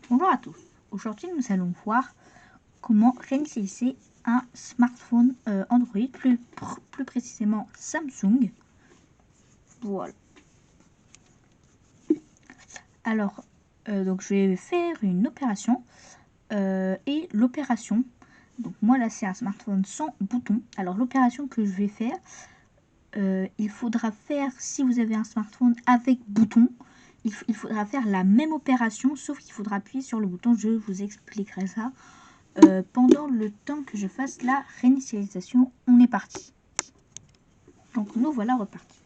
Bonjour à tous. Aujourd'hui, nous allons voir comment réinitialiser un smartphone Android, plus précisément Samsung. Voilà. Alors, donc je vais faire une opération et l'opération. Donc moi là, c'est un smartphone sans bouton. Alors l'opération que je vais faire, il faudra faire si vous avez un smartphone avec bouton. Il faudra faire la même opération, sauf qu'il faudra appuyer sur le bouton. Je vous expliquerai ça pendant le temps que je fasse la réinitialisation. On est parti. Donc nous voilà repartis.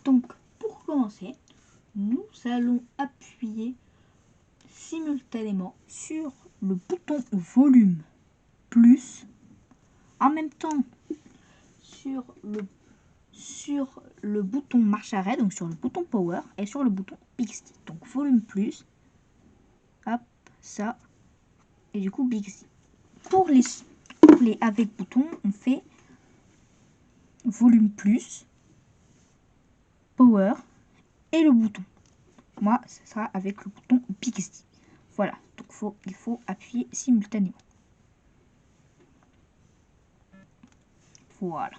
Donc pour commencer, nous allons appuyer simultanément sur le bouton volume plus, en même temps sur le bouton marche arrêt, donc sur le bouton power et sur le bouton Bixby. Donc volume plus, hop, ça, et du coup Bixby. Pour les avec bouton, on fait volume plus, power et le bouton. Moi, ce sera avec le bouton Bixby. Voilà, donc il faut appuyer simultanément. Voilà.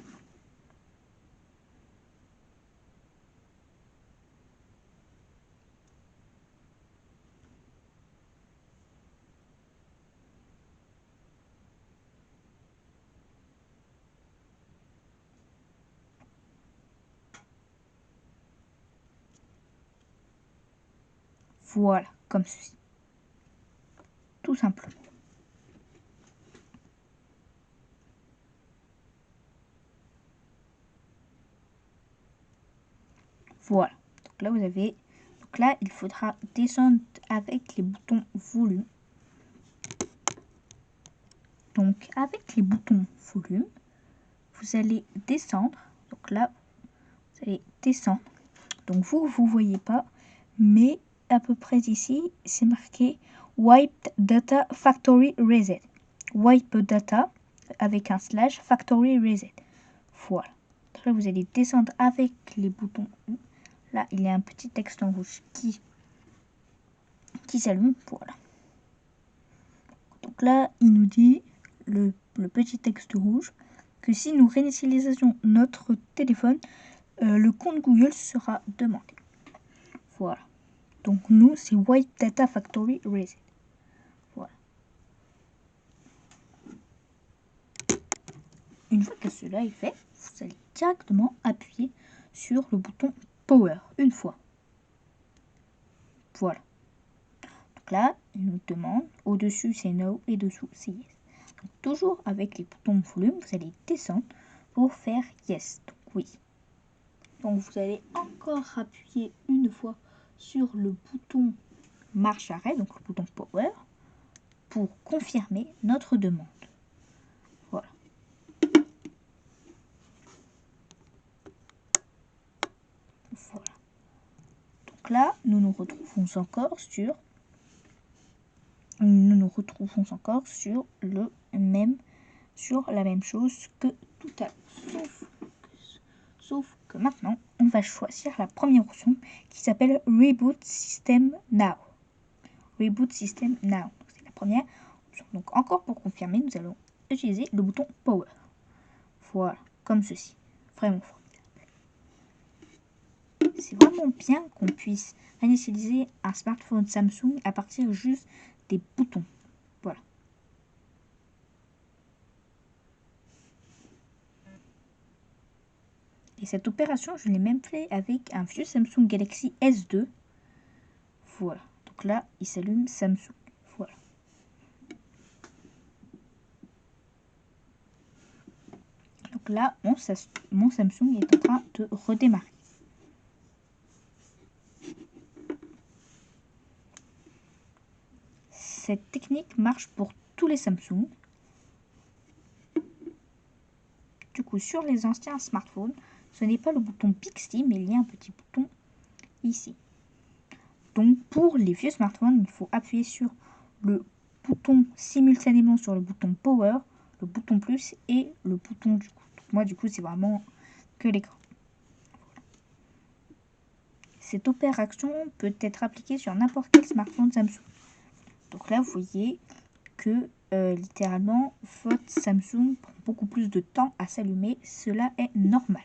Voilà, comme ceci. Tout simplement. Voilà. Donc là, vous avez... Donc là, il faudra descendre avec les boutons volume. Donc, avec les boutons volume, vous allez descendre. Donc là, vous allez descendre. Donc vous voyez pas, mais à peu près ici, c'est marqué Wipe Data Factory Reset. Wipe Data avec un slash Factory Reset. Voilà. Donc là, vous allez descendre avec les boutons. Là, il y a un petit texte en rouge qui s'allume. Voilà. Donc là, il nous dit, le petit texte rouge, que si nous réinitialisons notre téléphone, le compte Google sera demandé. Voilà. Donc nous, c'est Wipe Data Factory Reset. Voilà. Une fois que cela est fait, vous allez directement appuyer sur le bouton Power une fois. Voilà. Donc là, il nous demande, au-dessus c'est No et dessous c'est Yes. Donc toujours avec les boutons volume, vous allez descendre pour faire Yes. Donc oui. Donc vous allez encore appuyer une fois sur le bouton marche arrêt, donc le bouton Power, pour confirmer notre demande. Voilà. Voilà. Donc là, nous nous retrouvons encore sur la même chose que tout à l'heure. Sauf que maintenant, on va choisir la première option qui s'appelle Reboot System Now. Reboot System Now. C'est la première option. Donc encore pour confirmer, nous allons utiliser le bouton Power. Voilà, comme ceci. Vraiment formidable. C'est vraiment bien qu'on puisse réinitialiser un smartphone Samsung à partir juste des boutons. Voilà. Et cette opération, je l'ai même fait avec un vieux Samsung Galaxy S2. Voilà. Donc là, il s'allume Samsung. Voilà. Donc là, mon Samsung est en train de redémarrer. Cette technique marche pour tous les Samsung. Du coup, sur les anciens smartphones, ce n'est pas le bouton Bixby, mais il y a un petit bouton ici. Donc, pour les vieux smartphones, il faut appuyer sur le bouton simultanément sur le bouton Power, le bouton plus et le bouton du coup. Donc, moi, du coup, c'est vraiment que l'écran. Cette opération peut être appliquée sur n'importe quel smartphone Samsung. Donc là, vous voyez que littéralement, votre Samsung prend beaucoup plus de temps à s'allumer. Cela est normal.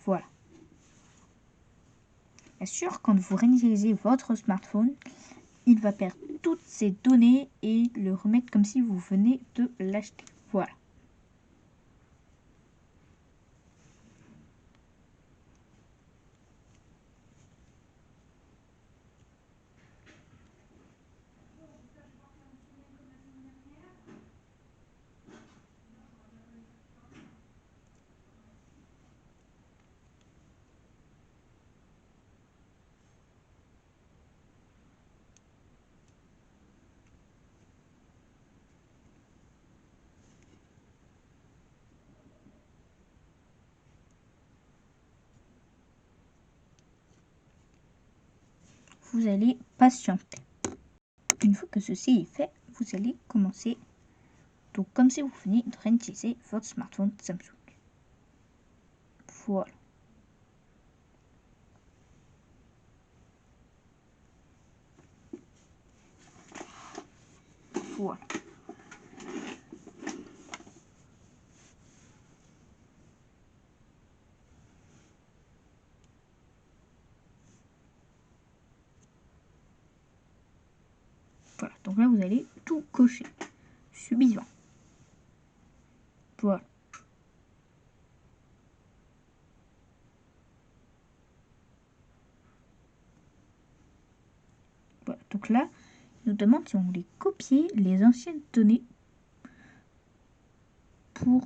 Voilà. Bien sûr, quand vous réinitialisez votre smartphone, il va perdre toutes ses données et le remettre comme si vous venez de l'acheter. Voilà. Vous allez patienter. Une fois que ceci est fait, vous allez commencer donc comme si vous veniez de réinitialiser votre smartphone Samsung. Voilà. Voilà. Voilà. Donc là, vous allez tout cocher. Suivant. Voilà. Voilà. Donc là, il nous demande si on voulait copier les anciennes données pour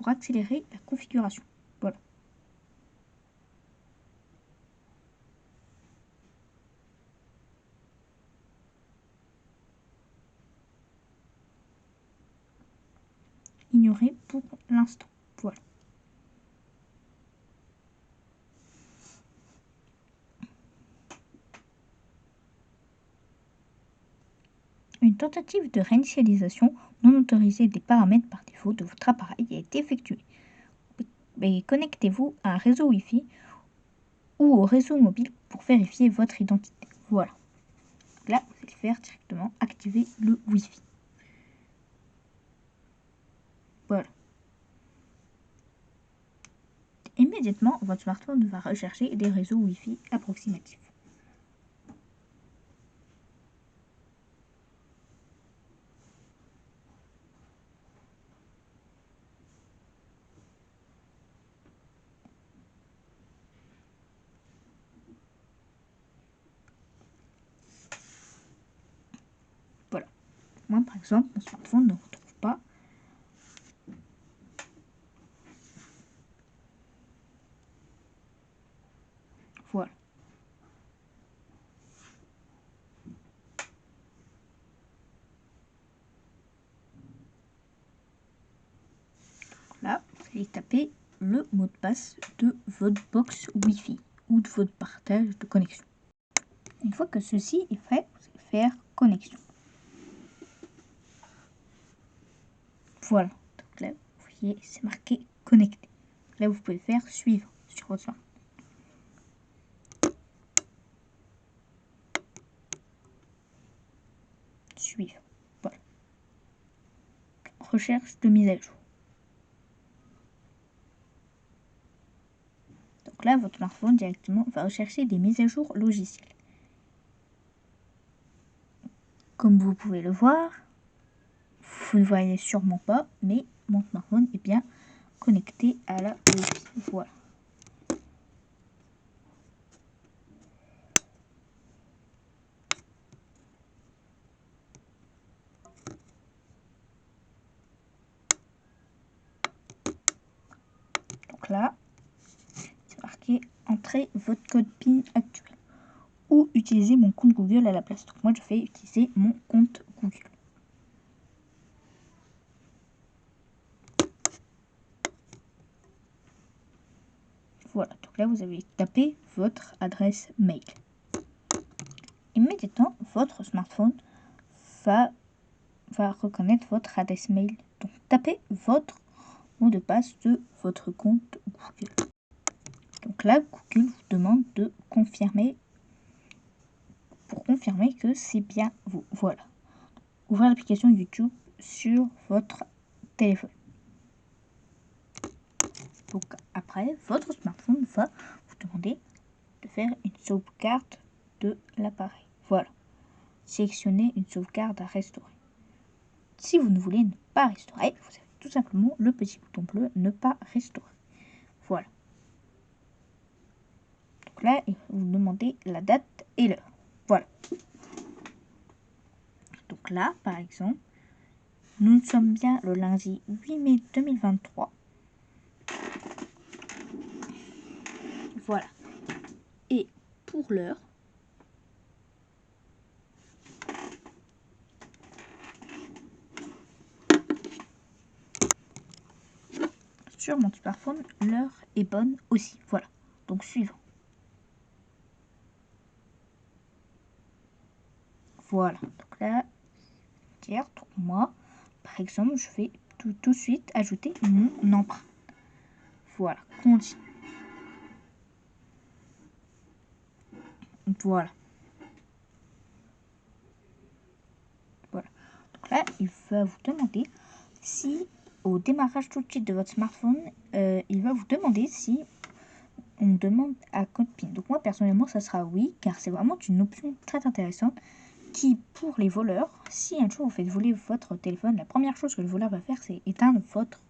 accélérer la configuration. Voilà. Ignorer pour l'instant. Voilà. Une tentative de réinitialisation non autorisée des paramètres par défaut de votre appareil a été effectuée. Mais connectez-vous à un réseau Wi-Fi ou au réseau mobile pour vérifier votre identité. Voilà. Là, vous allez faire directement activer le Wi-Fi. Voilà. Immédiatement, votre smartphone va rechercher des réseaux Wi-Fi approximatifs. Voilà. Moi, par exemple, mon smartphone ne retrouve pas. Voilà. Là, vous allez taper le mot de passe de votre box Wi-Fi ou de votre partage de connexion. Une fois que ceci est fait, vous allez faire connexion. Voilà. Donc là, vous voyez, c'est marqué connecté. Là, vous pouvez faire suivre sur votre smartphone. Suivre. Voilà. Recherche de mise à jour. Donc là, votre smartphone directement va rechercher des mises à jour logicielles. Comme vous pouvez le voir, vous ne voyez sûrement pas, mais mon smartphone est bien connecté à la Wi-Fi. Voilà. Donc là, c'est marqué entrez votre code PIN actuel ou utiliser mon compte Google à la place. Donc moi, je vais utiliser mon compte Google. Voilà, donc là, vous avez tapé votre adresse mail. Immédiatement, votre smartphone va reconnaître votre adresse mail. Donc, tapez votre mot de passe de votre compte Google. Donc là, Google vous demande de confirmer. Pour confirmer que c'est bien vous. Voilà. Ouvrir l'application YouTube sur votre téléphone. Donc après, votre smartphone va vous demander de faire une sauvegarde de l'appareil. Voilà. Sélectionnez une sauvegarde à restaurer. Si vous ne voulez ne pas restaurer, vous avez tout simplement le petit bouton bleu ne pas restaurer. Voilà. Donc là, il va vous demander la date et l'heure. Voilà. Donc là, par exemple, nous sommes bien le lundi 8 mai 2023. Voilà. Et pour l'heure, sur mon smartphone, l'heure est bonne aussi. Voilà. Donc suivant. Voilà. Donc là, hier, moi, par exemple, je vais tout de suite ajouter mon empreinte. Voilà. Continue. Voilà. Voilà. Donc là, il va vous demander si, au démarrage tout de suite de votre smartphone, il va vous demander si on demande à code PIN. Donc moi, personnellement, ça sera oui, car c'est vraiment une option très intéressante qui, pour les voleurs, si un jour vous faites voler votre téléphone, la première chose que le voleur va faire, c'est éteindre votre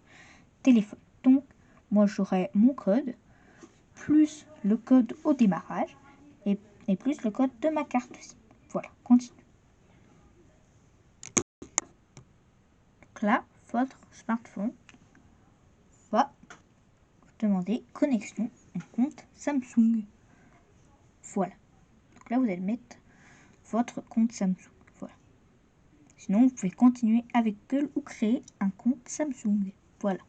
téléphone. Donc, moi, j'aurai mon code, plus le code au démarrage, et plus le code de ma carte SIM. Voilà, continue. Donc là, votre smartphone va vous demander connexion à un compte Samsung. Voilà. Donc là, vous allez mettre votre compte Samsung. Voilà. Sinon, vous pouvez continuer avec Google ou créer un compte Samsung. Voilà.